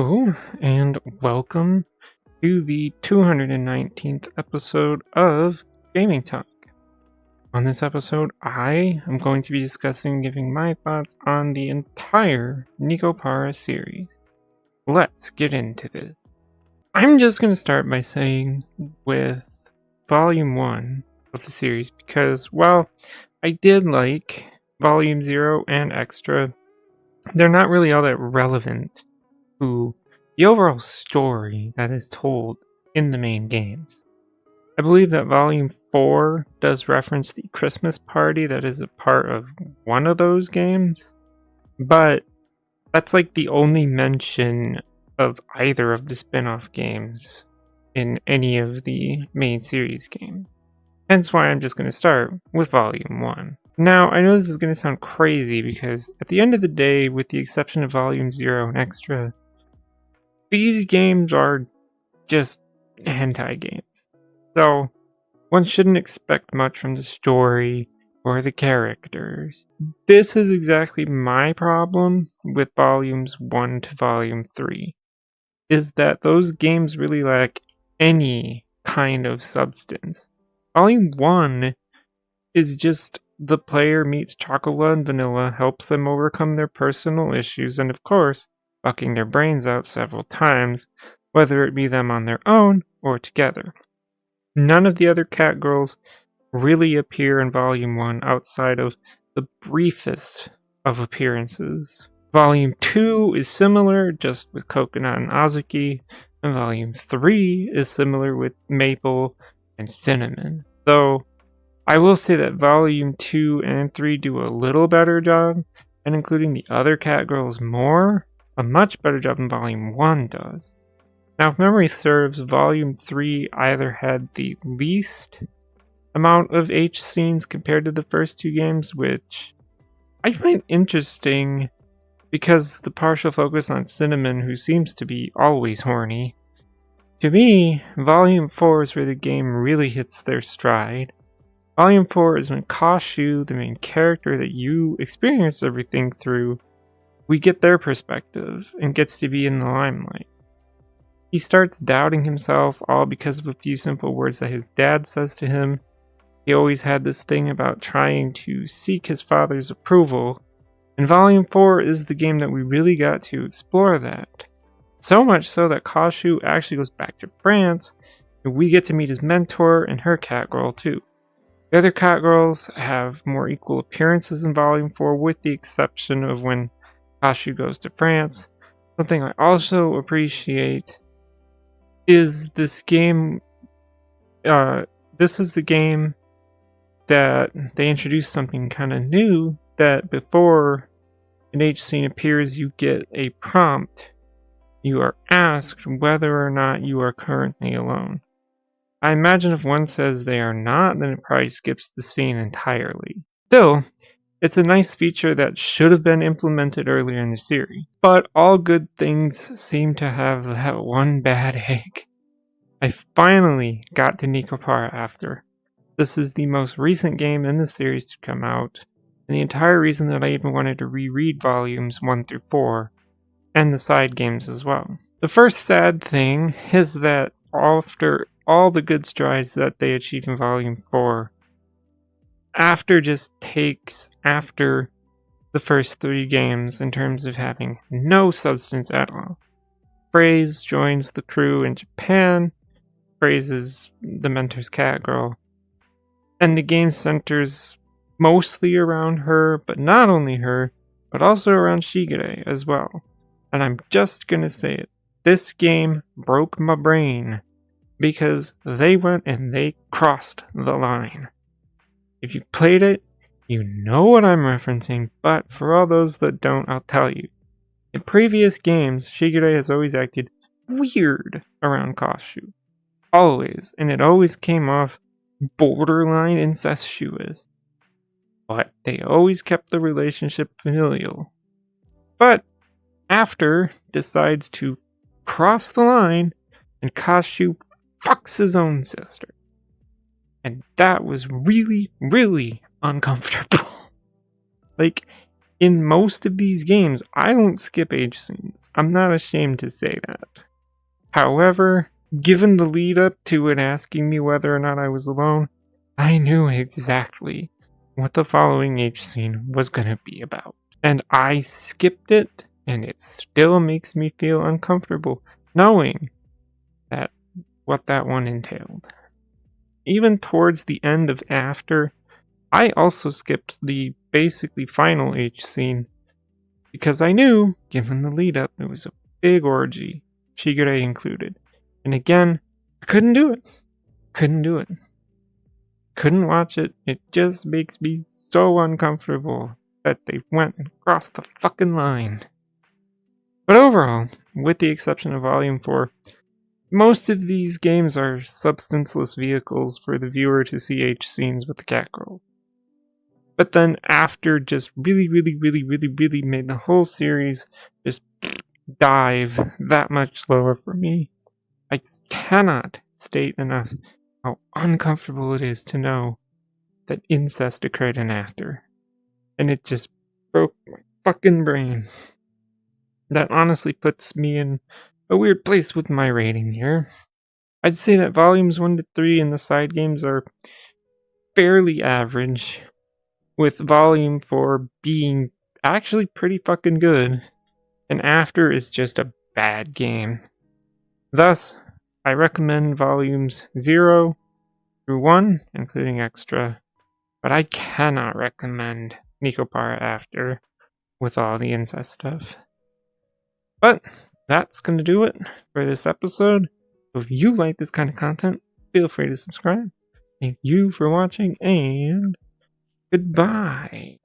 Hello, and welcome to the 219th episode of Gaming Talk. On this episode, I am going to be discussing and giving my thoughts on the entire Nekopara series. Let's get into this. I'm just going to start by saying with Volume 1 of the series because, while I did like Volume 0 and Extra, they're not really all that relevant to the overall story that is told in the main games. I believe that Volume 4 does reference the Christmas party that is a part of one of those games, but that's like the only mention of either of the spin-off games in any of the main series games. Hence why I'm just going to start with Volume 1. Now, I know this is going to sound crazy because at the end of the day, with the exception of Volume 0 and Extra, these games are just hentai games. So, one shouldn't expect much from the story or the characters. This is exactly my problem with Volumes 1 to Volume 3, is that those games really lack any kind of substance. Volume 1 is just the player meets Chocola and Vanilla, helps them overcome their personal issues, and of course, fucking their brains out several times, whether it be them on their own or together. None of the other cat girls really appear in Volume 1 outside of the briefest of appearances. Volume 2 is similar, just with Coconut and Azuki, and Volume 3 is similar with Maple and Cinnamon. Though, I will say that Volume 2 and 3 do a little better job, and including the other cat girls more, a much better job than Volume 1 does. Now, if memory serves, Volume 3 either had the least amount of H scenes compared to the first two games, which I find interesting because the partial focus on Cinnamon, who seems to be always horny. To me, Volume 4 is where the game really hits their stride. Volume 4 is when Kashu, the main character that you experience everything through, we get their perspective and gets to be in the limelight. He starts doubting himself, all because of a few simple words that his dad says to him. He always had this thing about trying to seek his father's approval, and Volume 4 is the game that we really got to explore that. So much so that Kashu actually goes back to France, and we get to meet his mentor and her cat girl too. The other cat girls have more equal appearances in Volume 4, with the exception of when Kashu goes to France. Something I also appreciate is this game. This is the game that they introduced something kind of new, that before an H scene appears, you get a prompt. You are asked whether or not you are currently alone. I imagine if one says they are not, then it probably skips the scene entirely. Still, it's a nice feature that should have been implemented earlier in the series. But all good things seem to have that one bad egg. I finally got to Nekopara after. This is the most recent game in the series to come out, and the entire reason that I even wanted to reread Volumes 1 through 4, and the side games as well. The first sad thing is that after all the good strides that they achieve in Volume 4, after the first three games in terms of having no substance at all. Phrase joins the crew in Japan. Phrase is the mentor's cat girl. And the game centers mostly around her, but not only her, but also around Shigure as well. And I'm just gonna say it. This game broke my brain because they went and they crossed the line. If you played it, you know what I'm referencing, but for all those that don't, I'll tell you. In previous games, Shigure has always acted weird around Kashu. Always, and it always came off borderline incestuous. But they always kept the relationship familial. But after decides to cross the line, and Kashu fucks his own sister. And that was really, really uncomfortable. Like, In most of these games, I don't skip age scenes. I'm not ashamed to say that. However, given the lead up to it asking me whether or not I was alone, I knew exactly what the following age scene was gonna be about. And I skipped it, and it still makes me feel uncomfortable knowing that what that one entailed. Even towards the end of After, I also skipped the basically final H scene because I knew, given the lead up, it was a big orgy, Shigure included. And again, I couldn't do it. Couldn't do it. Couldn't watch it. It just makes me so uncomfortable that they went and crossed the fucking line. But overall, with the exception of Volume 4, most of these games are substanceless vehicles for the viewer to see H scenes with the cat girls. But then After just really made the whole series just dive that much slower for me. I cannot state enough how uncomfortable it is to know that incest occurred in After. And it just broke my fucking brain. That honestly puts me in a weird place with my rating here. I'd say that volumes 1 to 3 in the side games are fairly average, with volume 4 being actually pretty fucking good, and After is just a bad game. Thus, I recommend volumes 0 through 1, including extra, but I cannot recommend Nekopara After with all the incest stuff. But that's going to do it for this episode. If you like this kind of content, feel free to subscribe. Thank you for watching, and goodbye.